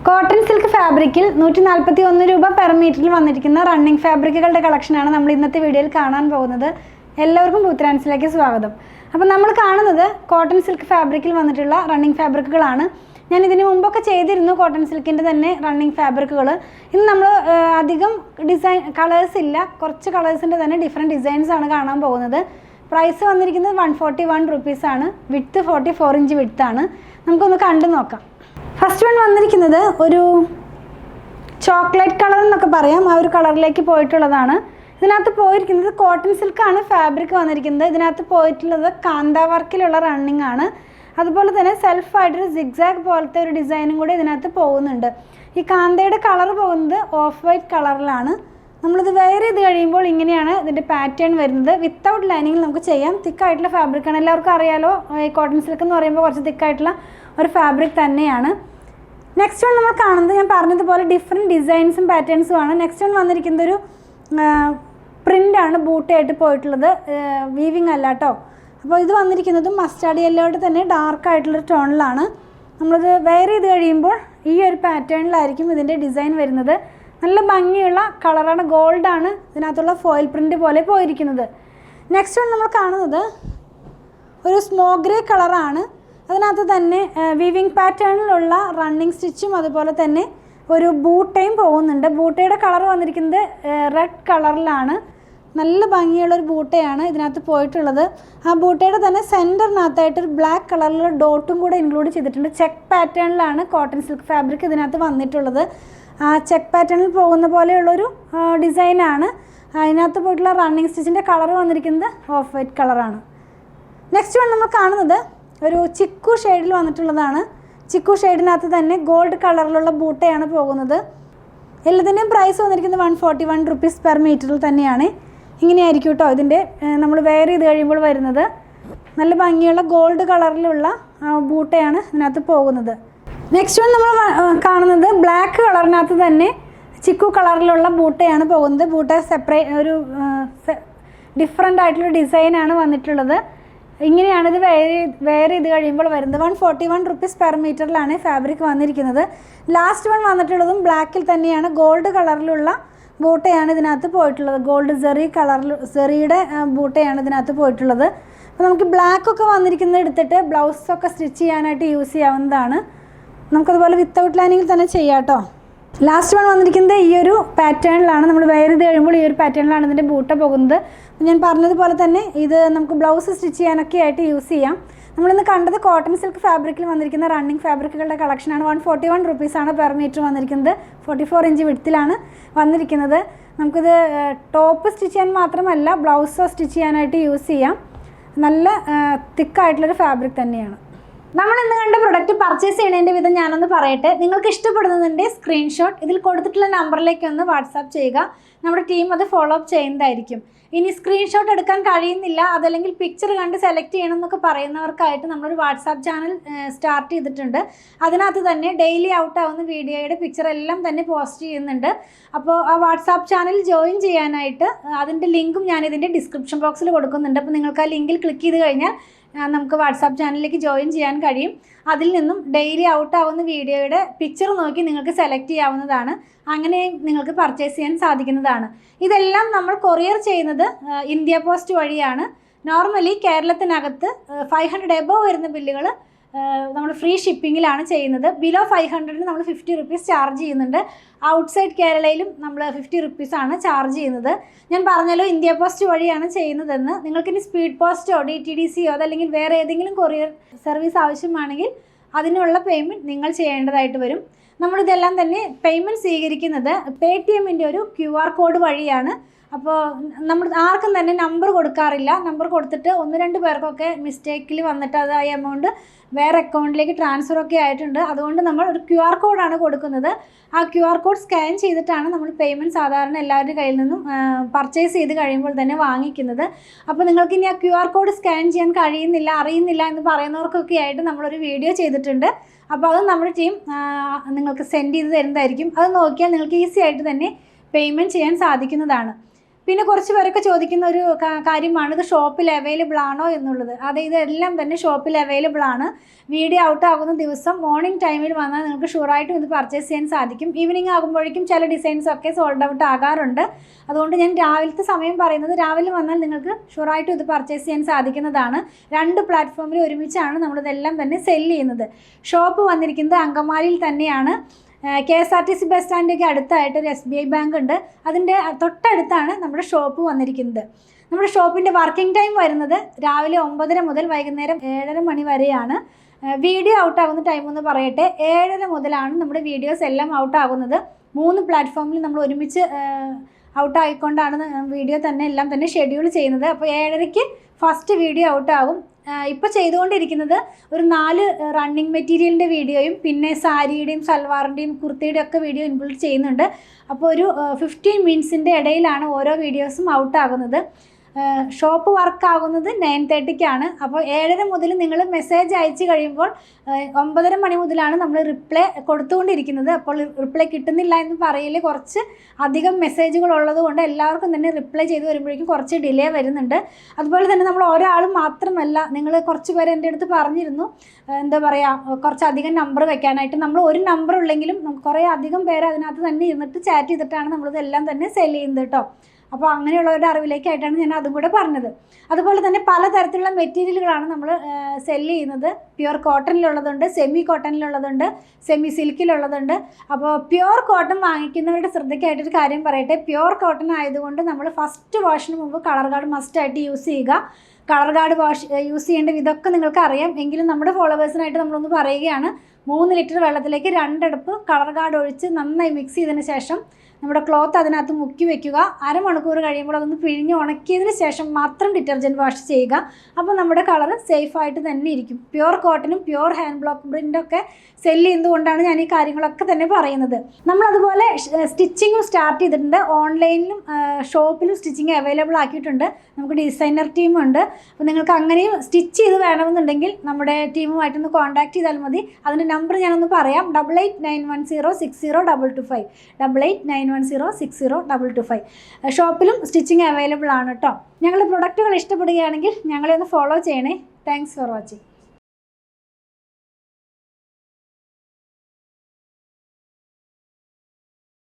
Cotton silk ഫാബ്രിക്കിൽ 141 രൂപ per മീറ്ററിൽ വന്നിരിക്കുന്ന റണ്ണിങ് ഫാബ്രിക്കുകളുടെ കളക്ഷനാണ് നമ്മൾ ഇന്നത്തെ വീഡിയോയിൽ കാണാൻ പോകുന്നത്. എല്ലാവർക്കും പുത്രാൻസിലേക്ക് സ്വാഗതം. അപ്പോൾ നമ്മൾ കാണുന്നത് കോട്ടൺ സിൽക്ക് ഫാബ്രിക്കിൽ വന്നിട്ടുള്ള റണ്ണിങ് ഫാബ്രിക്കുകളാണ്. ഞാൻ ഇതിന് മുമ്പൊക്കെ ചെയ്തിരുന്നു കോട്ടൺ സിൽക്കിൻ്റെ തന്നെ റണ്ണിങ് ഫാബ്രിക്കുകൾ. ഇന്ന് നമ്മൾ അധികം ഡിസൈൻ കളേഴ്സ് ഇല്ല, കുറച്ച് കളേഴ്സിൻ്റെ തന്നെ ഡിഫറെൻറ്റ് ഡിസൈൻസ് ആണ് കാണാൻ പോകുന്നത്. പ്രൈസ് വന്നിരിക്കുന്നത് 141 റുപ്പീസാണ്. വിഡ്ത്ത് 44 ഇഞ്ച് വിഡ്ത്താണ്. നമുക്കൊന്ന് കണ്ടു നോക്കാം. ഫസ്റ്റ് വൺ വന്നിരിക്കുന്നത് ഒരു ചോക്ലേറ്റ് കളർ എന്നൊക്കെ പറയാം, ആ ഒരു കളറിലേക്ക് പോയിട്ടുള്ളതാണ്. ഇതിനകത്ത് പോയിരിക്കുന്നത് കോട്ടൺ സിൽക്കാണ് ഫാബ്രിക് വന്നിരിക്കുന്നത്. ഇതിനകത്ത് പോയിട്ടുള്ളത് കാന്ത വർക്കിലുള്ള റണ്ണിങ് ആണ്. അതുപോലെ തന്നെ സെൽഫായിട്ടൊരു സിഗ്സാഗ് പോലത്തെ ഒരു ഡിസൈനും കൂടി ഇതിനകത്ത് പോകുന്നുണ്ട്. ഈ കാന്തയുടെ കളർ പോകുന്നത് ഓഫ് വൈറ്റ് കളറിലാണ്. നമ്മളിത് വെയർ ചെയ്ത് കഴിയുമ്പോൾ ഇങ്ങനെയാണ് ഇതിൻ്റെ പാറ്റേൺ വരുന്നത്. വിത്തൗട്ട് ലൈനിങ്ങിൽ നമുക്ക് ചെയ്യാം. തിക്കായിട്ടുള്ള ഫാബ്രിക്കാണ്, എല്ലാവർക്കും അറിയാലോ. ഈ കോട്ടൺ സിൽക്ക് എന്ന് പറയുമ്പോൾ കുറച്ച് തിക്കായിട്ടുള്ള ഒരു ഫാബ്രിക് തന്നെയാണ്. നെക്സ്റ്റ് വൺ നമ്മൾ കാണുന്നത് ഞാൻ പറഞ്ഞതുപോലെ ഡിഫറെൻറ്റ് ഡിസൈൻസും പാറ്റേൺസും ആണ്. നെക്സ്റ്റ് വൺ വന്നിരിക്കുന്നത് ഒരു പ്രിൻ്റാണ് ബൂട്ടായിട്ട് പോയിട്ടുള്ളത്, വീവിങ് അല്ല കേട്ടോ. അപ്പോൾ ഇത് വന്നിരിക്കുന്നതും മസ്റ്റാർഡ് യെല്ലോയുടെ തന്നെ ഡാർക്കായിട്ടുള്ളൊരു ടോണിലാണ്. നമ്മളിത് വെയർ ചെയ്ത് കഴിയുമ്പോൾ ഈ ഒരു പാറ്റേണിലായിരിക്കും ഇതിൻ്റെ ഡിസൈൻ വരുന്നത്. നല്ല ഭംഗിയുള്ള കളറാണ്, ഗോൾഡാണ് ഇതിനകത്തുള്ള ഫോയിൽ പ്രിൻ്റ് പോലെ പോയിരിക്കുന്നത്. നെക്സ്റ്റ് വൺ നമ്മൾ കാണുന്നത് ഒരു സ്മോക്ക് ഗ്രേ കളറാണ്. അതിനകത്ത് തന്നെ വീവിങ് പാറ്റേണിലുള്ള റണ്ണിങ് സ്റ്റിച്ചും അതുപോലെ തന്നെ ഒരു ബൂട്ടയും പോകുന്നുണ്ട്. ബൂട്ടയുടെ കളർ വന്നിരിക്കുന്നത് റെഡ് കളറിലാണ്. നല്ല ഭംഗിയുള്ളൊരു ബൂട്ടയാണ് ഇതിനകത്ത് പോയിട്ടുള്ളത്. ആ ബൂട്ടയുടെ തന്നെ സെൻറ്ററിനകത്തായിട്ടൊരു ബ്ലാക്ക് കളറിലുള്ള ഡോട്ടും കൂടെ ഇൻക്ലൂഡ് ചെയ്തിട്ടുണ്ട്. ചെക്ക് പാറ്റേണിലാണ് കോട്ടൺ സിൽക്ക് ഫാബ്രിക് ഇതിനകത്ത് വന്നിട്ടുള്ളത്. ആ ചെക്ക് പാറ്റേണിൽ പോകുന്ന പോലെയുള്ളൊരു ഡിസൈനാണ്. അതിനകത്ത് പോയിട്ടുള്ള റണ്ണിങ് സ്റ്റിച്ചിൻ്റെ കളർ വന്നിരിക്കുന്നത് ഓഫ് വൈറ്റ് കളറാണ്. നെക്സ്റ്റ് വൺ നമ്മൾ കാണുന്നത് ഒരു ചിക്കു ഷെയ്ഡിൽ വന്നിട്ടുള്ളതാണ്. ചിക്കു ഷെയ്ഡിനകത്ത് തന്നെ ഗോൾഡ് കളറിലുള്ള ബൂട്ടയാണ് പോകുന്നത്. എല്ലാത്തിൻ്റെയും പ്രൈസ് വന്നിരിക്കുന്നത് 141 റുപ്പീസ് പെർ മീറ്ററിൽ തന്നെയാണ്. ഇങ്ങനെയായിരിക്കും കേട്ടോ ഇതിൻ്റെ നമ്മൾ വെയർ ചെയ്ത് കഴിയുമ്പോൾ വരുന്നത്. നല്ല ഭംഗിയുള്ള ഗോൾഡ് കളറിലുള്ള ബൂട്ടയാണ് ഇതിനകത്ത് പോകുന്നത്. നെക്സ്റ്റ് വൺ നമ്മൾ കാണുന്നത് ബ്ലാക്ക് കളറിനകത്ത് തന്നെ ചിക്കു കളറിലുള്ള ബൂട്ടയാണ് പോകുന്നത്. ബൂട്ട സെപ്പറേറ്റ് ഒരു ഡിഫറെൻ്റ് ആയിട്ടുള്ള ഡിസൈനാണ് വന്നിട്ടുള്ളത്. ഇങ്ങനെയാണ് ഇത് വെയർ ചെയ്ത് കഴിയുമ്പോൾ വരുന്നത്. 141 റുപ്പീസ് പെർ മീറ്ററിലാണ് ഫാബ്രിക് വന്നിരിക്കുന്നത്. ലാസ്റ്റ് വൺ വന്നിട്ടുള്ളതും ബ്ലാക്കിൽ തന്നെയാണ്. ഗോൾഡ് കളറിലുള്ള ബൂട്ടയാണ് ഇതിനകത്ത് പോയിട്ടുള്ളത്. ഗോൾഡ് സെറിയുടെ ബൂട്ടയാണ് ഇതിനകത്ത് പോയിട്ടുള്ളത്. അപ്പോൾ നമുക്ക് ബ്ലാക്കൊക്കെ വന്നിരിക്കുന്നത് എടുത്തിട്ട് ബ്ലൗസൊക്കെ സ്റ്റിച്ച് ചെയ്യാനായിട്ട് യൂസ് ചെയ്യാവുന്നതാണ്. നമുക്കതുപോലെ വിത്തൗട്ട് ലൈനിങ്ങിൽ തന്നെ ചെയ്യാം കേട്ടോ. ലാസ്റ്റ് വൺ വന്നിരിക്കുന്നത് ഈ ഒരു പാറ്റേണിലാണ്. നമ്മൾ വെയർ ചെയ്ത് കഴിയുമ്പോൾ ഈ ഒരു പാറ്റേണിലാണ് ഇതിൻ്റെ ബൂട്ട പോകുന്നത്. ഞാൻ പറഞ്ഞതുപോലെ തന്നെ ഇത് നമുക്ക് ബ്ലൗസ് സ്റ്റിച്ച് ചെയ്യാനൊക്കെ ആയിട്ട് യൂസ് ചെയ്യാം. നമ്മളിന്ന് കണ്ടത് കോട്ടൺ സിൽക്ക് ഫാബ്രിക്കിൽ വന്നിരിക്കുന്ന റണ്ണിങ് ഫാബ്രിക്കുകളുടെ കളക്ഷനാണ്. 141 റുപ്പീസാണ് പെർ മീറ്റർ വന്നിരിക്കുന്നത്. 44 ഇഞ്ച് വിഡ്ത്തിലാണ് വന്നിരിക്കുന്നത്. നമുക്കിത് ടോപ്പ് സ്റ്റിച്ച് ചെയ്യാൻ മാത്രമല്ല ബ്ലൗസോ സ്റ്റിച്ച് ചെയ്യാനായിട്ട് യൂസ് ചെയ്യാം. നല്ല തിക്കായിട്ടുള്ളൊരു ഫാബ്രിക് തന്നെയാണ്. നമ്മൾ ഇന്ന് കണ്ട പ്രൊഡക്റ്റ് പർച്ചേസ് ചെയ്യുന്നതിൻ്റെ വിധം ഞാനൊന്ന് പറയട്ടെ. നിങ്ങൾക്ക് ഇഷ്ടപ്പെടുന്നതിൻ്റെ സ്ക്രീൻഷോട്ട് ഇതിൽ കൊടുത്തിട്ടുള്ള നമ്പറിലേക്ക് ഒന്ന് വാട്സാപ്പ് ചെയ്യുക. നമ്മുടെ ടീം അത് ഫോളോ അപ്പ് ചെയ്യുന്നതായിരിക്കും. ഇനി സ്ക്രീൻഷോട്ട് എടുക്കാൻ കഴിയുന്നില്ല, അതല്ലെങ്കിൽ പിക്ചർ കണ്ട് സെലക്ട് ചെയ്യണം എന്നൊക്കെ പറയുന്നവർക്കായിട്ട് നമ്മളൊരു വാട്സാപ്പ് ചാനൽ സ്റ്റാർട്ട് ചെയ്തിട്ടുണ്ട്. അതിനകത്ത് തന്നെ ഡെയിലി ഔട്ട് ആവുന്ന വീഡിയോയുടെ പിക്ചർ എല്ലാം തന്നെ പോസ്റ്റ് ചെയ്യുന്നുണ്ട്. അപ്പോൾ ആ വാട്സാപ്പ് ചാനൽ ജോയിൻ ചെയ്യാനായിട്ട് അതിൻ്റെ ലിങ്കും ഞാനിതിൻ്റെ ഡിസ്ക്രിപ്ഷൻ ബോക്സിൽ കൊടുക്കുന്നുണ്ട്. അപ്പോൾ നിങ്ങൾക്ക് ആ ലിങ്കിൽ ക്ലിക്ക് ചെയ്ത് കഴിഞ്ഞാൽ നമുക്ക് വാട്സാപ്പ് ചാനലിലേക്ക് ജോയിൻ ചെയ്യാൻ കഴിയും. അതിൽ നിന്നും ഡെയിലി ഔട്ട് ആവുന്ന വീഡിയോയുടെ പിക്ചർ നോക്കി നിങ്ങൾക്ക് സെലക്ട് ചെയ്യാവുന്നതാണ്. അങ്ങനെ നിങ്ങൾക്ക് പർച്ചേസ് ചെയ്യാൻ സാധിക്കുന്നതാണ്. ഇതെല്ലാം നമ്മൾ കൊറിയർ ചെയ്യുന്നത് ഇന്ത്യ പോസ്റ്റ് വഴിയാണ്. നോർമലി കേരളത്തിനകത്ത് 500 എബോവ് വരുന്ന ബില്ലുകൾ നമ്മൾ ഫ്രീ ഷിപ്പിങ്ങിലാണ് ചെയ്യുന്നത്. ബിലോ 500 നമ്മൾ 50 റുപ്പീസ് ചാർജ് ചെയ്യുന്നുണ്ട്. ഔട്ട്സൈഡ് കേരളയിലും നമ്മൾ 50 റുപ്പീസാണ് ചാർജ് ചെയ്യുന്നത്. ഞാൻ പറഞ്ഞല്ലോ ഇന്ത്യ പോസ്റ്റ് വഴിയാണ് ചെയ്യുന്നതെന്ന്. നിങ്ങൾക്കിനി സ്പീഡ് പോസ്റ്റോ DTDCയോ അതല്ലെങ്കിൽ വേറെ ഏതെങ്കിലും കൊറിയർ സർവീസ് ആവശ്യമാണെങ്കിൽ അതിനുള്ള പേയ്മെൻറ്റ് നിങ്ങൾ ചെയ്യേണ്ടതായിട്ട് വരും. നമ്മളിതെല്ലാം തന്നെ പേയ്മെൻറ്റ് സ്വീകരിക്കുന്നത് പേടിഎമ്മിൻ്റെ ഒരു QR കോഡ് വഴിയാണ്. അപ്പോൾ നമ്മൾ ആർക്കും തന്നെ നമ്പർ കൊടുക്കാറില്ല. നമ്പർ കൊടുത്തിട്ട് 1-2 പേർക്കൊക്കെ മിസ്റ്റേക്കിൽ വന്നിട്ട് അത് ആ എമൗണ്ട് വേറെ അക്കൗണ്ടിലേക്ക് ട്രാൻസ്ഫറൊക്കെ ആയിട്ടുണ്ട്. അതുകൊണ്ട് നമ്മൾ ഒരു QR കോഡാണ് കൊടുക്കുന്നത്. ആ QR കോഡ് സ്കാൻ ചെയ്തിട്ടാണ് നമ്മൾ പേയ്മെൻറ്റ് സാധാരണ എല്ലാവരുടെ കയ്യിൽ നിന്നും പർച്ചേസ് ചെയ്ത് കഴിയുമ്പോൾ തന്നെ വാങ്ങിക്കുന്നത്. അപ്പോൾ നിങ്ങൾക്ക് ഇനി ആ QR കോഡ് സ്കാൻ ചെയ്യാൻ കഴിയുന്നില്ല, അറിയുന്നില്ല എന്ന് പറയുന്നവർക്കൊക്കെ ആയിട്ട് നമ്മളൊരു വീഡിയോ ചെയ്തിട്ടുണ്ട്. അപ്പോൾ അത് നമ്മുടെ ടീം നിങ്ങൾക്ക് സെൻഡ് ചെയ്ത് തരുന്നതായിരിക്കും. അത് നോക്കിയാൽ നിങ്ങൾക്ക് ഈസി ആയിട്ട് തന്നെ പേയ്മെൻറ്റ് ചെയ്യാൻ സാധിക്കുന്നതാണ്. പിന്നെ കുറച്ച് പേരൊക്കെ ചോദിക്കുന്ന ഒരു കാര്യമാണ് ഇത് ഷോപ്പിൽ അവൈലബിൾ ആണോ എന്നുള്ളത്. അതെ, ഇതെല്ലാം തന്നെ ഷോപ്പിൽ അവൈലബിൾ ആണ്. വീഡിയോ ഔട്ട് ആകുന്ന ദിവസം മോർണിംഗ് ടൈമിൽ വന്നാൽ നിങ്ങൾക്ക് ഷുവറായിട്ടും ഇത് പർച്ചേസ് ചെയ്യാൻ സാധിക്കും. ഈവനിങ് ആകുമ്പോഴേക്കും ചില ഡിസൈൻസ് ഒക്കെ സോൾഡ് ഔട്ട് ആകാറുണ്ട്. അതുകൊണ്ട് ഞാൻ രാവിലത്തെ സമയം പറയുന്നത്, രാവിലെ വന്നാൽ നിങ്ങൾക്ക് ഷുവറായിട്ടും ഇത് പർച്ചേസ് ചെയ്യാൻ സാധിക്കുന്നതാണ്. 2 പ്ലാറ്റ്ഫോമിൽ ഒരുമിച്ചാണ് നമ്മളിതെല്ലാം തന്നെ സെല്ല് ചെയ്യുന്നത്. ഷോപ്പ് വന്നിരിക്കുന്നത് അങ്കമാലിയിൽ തന്നെയാണ്. KSRTC ബസ് സ്റ്റാൻഡിലേക്ക് അടുത്തായിട്ട് ഒരു SBI ബാങ്ക് ഉണ്ട്. അതിൻ്റെ തൊട്ടടുത്താണ് നമ്മുടെ ഷോപ്പ് വന്നിരിക്കുന്നത്. നമ്മുടെ ഷോപ്പിൻ്റെ വർക്കിംഗ് ടൈം വരുന്നത് രാവിലെ 9:30 മുതൽ വൈകുന്നേരം 7:30 മണി വരെയാണ്. വീഡിയോ ഔട്ട് ആകുന്ന ടൈം എന്ന് പറയട്ടെ, 7:30 മുതലാണ് നമ്മുടെ വീഡിയോസ് എല്ലാം ഔട്ട് ആകുന്നത്. 3 പ്ലാറ്റ്ഫോമിൽ നമ്മൾ ഒരുമിച്ച് ഔട്ട് ആയിക്കൊണ്ടാണ് വീഡിയോ തന്നെ എല്ലാം തന്നെ ഷെഡ്യൂൾ ചെയ്യുന്നത്. അപ്പോൾ 7:30-ക്ക് ഫസ്റ്റ് വീഡിയോ ഔട്ട് ആകും. ഇപ്പോൾ ചെയ്തുകൊണ്ടിരിക്കുന്നത് ഒരു 4 റണ്ണിങ് മെറ്റീരിയലിൻ്റെ വീഡിയോയും പിന്നെ സാരിയുടെയും സൽവാറിൻ്റെയും കുർത്തിയുടെയും ഒക്കെ വീഡിയോ ഇൻക്ലൂഡ് ചെയ്യുന്നുണ്ട്. അപ്പോൾ ഒരു 15 മിനിറ്റ്സിൻ്റെ ഇടയിലാണ് ഓരോ വീഡിയോസും ഔട്ട് ആകുന്നത്. ഷോപ്പ് വർക്ക് ആകുന്നത് 9:30-ക്കാണ്. അപ്പോൾ 7:30 മുതൽ നിങ്ങൾ മെസ്സേജ് അയച്ചു കഴിയുമ്പോൾ 9:30 മണി മുതലാണ് നമ്മൾ റിപ്ലൈ കൊടുത്തുകൊണ്ടിരിക്കുന്നത്. അപ്പോൾ റിപ്ലൈ കിട്ടുന്നില്ല എന്ന് പറയൽ കുറച്ച് അധികം മെസ്സേജുകൾ ഉള്ളതുകൊണ്ട് എല്ലാവർക്കും തന്നെ റിപ്ലൈ ചെയ്ത് വരുമ്പോഴേക്കും കുറച്ച് ഡിലേ വരുന്നുണ്ട്. അതുപോലെ തന്നെ നമ്മൾ ഒരാളും മാത്രമല്ല, നിങ്ങൾ കുറച്ച് പേര് എൻ്റെ അടുത്ത് പറഞ്ഞിരുന്നു എന്താ പറയുക, കുറച്ചധികം നമ്പർ വെക്കാനായിട്ട്. നമ്മൾ ഒരു നമ്പർ ഉള്ളെങ്കിലും കുറേ അധികം പേര് അതിനകത്ത് തന്നെ ഇരുന്നിട്ട് ചാറ്റ് ചെയ്തിട്ടാണ് നമ്മളിതെല്ലാം തന്നെ സെല് ചെയ്യുന്നത് കേട്ടോ. അപ്പോൾ അങ്ങനെയുള്ളവരുടെ അറിവിലേക്കായിട്ടാണ് ഞാൻ അതും കൂടെ പറഞ്ഞത്. അതുപോലെ തന്നെ പലതരത്തിലുള്ള മെറ്റീരിയലുകളാണ് നമ്മൾ സെല്ല് ചെയ്യുന്നത്. പ്യുവർ കോട്ടണിലുള്ളതുണ്ട്, സെമി കോട്ടണിലുള്ളതുണ്ട്, സെമി സിൽക്കിലുള്ളതുണ്ട്. അപ്പോൾ പ്യുവർ കോട്ടൺ വാങ്ങിക്കുന്നവരുടെ ശ്രദ്ധയ്ക്കായിട്ടൊരു കാര്യം പറയട്ടെ. പ്യുവർ കോട്ടൺ ആയതുകൊണ്ട് നമ്മൾ ഫസ്റ്റ് വാഷിന് മുമ്പ് കളർ ഗാർഡ് മസ്റ്റായിട്ട് യൂസ് ചെയ്യുക. കളർ ഗാർഡ് യൂസ് ചെയ്യേണ്ട വിധമൊക്കെ നിങ്ങൾക്ക് അറിയാം. എങ്കിലും നമ്മുടെ ഫോളോവേഴ്സിനായിട്ട് നമ്മളൊന്ന് പറയുകയാണ്. 3 ലിറ്റർ വെള്ളത്തിലേക്ക് 2 അടുപ്പ് കളർ ഗാർഡ് ഒഴിച്ച് നന്നായി മിക്സ് ചെയ്തതിന് ശേഷം നമ്മുടെ ക്ലോത്ത് അതിനകത്ത് മുക്കി വെക്കുക. അരമണിക്കൂർ കഴിയുമ്പോൾ അതൊന്ന് പിഴിഞ്ഞ് ഉണക്കിയതിന് ശേഷം മാത്രം ഡിറ്റർജൻറ്റ് വാഷ് ചെയ്യുക. അപ്പോൾ നമ്മുടെ കളർ സേഫായിട്ട് തന്നെ ഇരിക്കും. പ്യുവർ കോട്ടനും പ്യുവർ ഹാൻഡ് ബ്ലോക്ക് പ്രിൻ്റൊക്കെ സെല്ല് ചെയ്യുന്നതുകൊണ്ടാണ് ഞാൻ ഈ കാര്യങ്ങളൊക്കെ തന്നെ പറയുന്നത്. നമ്മളതുപോലെ സ്റ്റിച്ചിങ്ങും സ്റ്റാർട്ട് ചെയ്തിട്ടുണ്ട്. ഓൺലൈനിലും ഷോപ്പിലും സ്റ്റിച്ചിങ് അവൈലബിൾ ആക്കിയിട്ടുണ്ട്. നമുക്ക് ഡിസൈനർ ടീമുണ്ട്. അപ്പോൾ നിങ്ങൾക്ക് അങ്ങനെയും സ്റ്റിച്ച് ചെയ്ത് വേണമെന്നുണ്ടെങ്കിൽ നമ്മുടെ ടീമുമായിട്ടൊന്ന് കോൺടാക്ട് ചെയ്താൽ മതി. അതിൻ്റെ നമ്പർ ഞാനൊന്ന് പറയാം. 8891060225 8891060225. ഷോപ്പിലും സ്റ്റിച്ചിങ് അവൈലബിൾ ആണ് കേട്ടോ. ഞങ്ങളുടെ പ്രൊഡക്റ്റുകൾ ഇഷ്ടപ്പെടുകയാണെങ്കിൽ ഞങ്ങളെ ഒന്ന് ഫോളോ ചെയ്യണേ. Thanks for watching.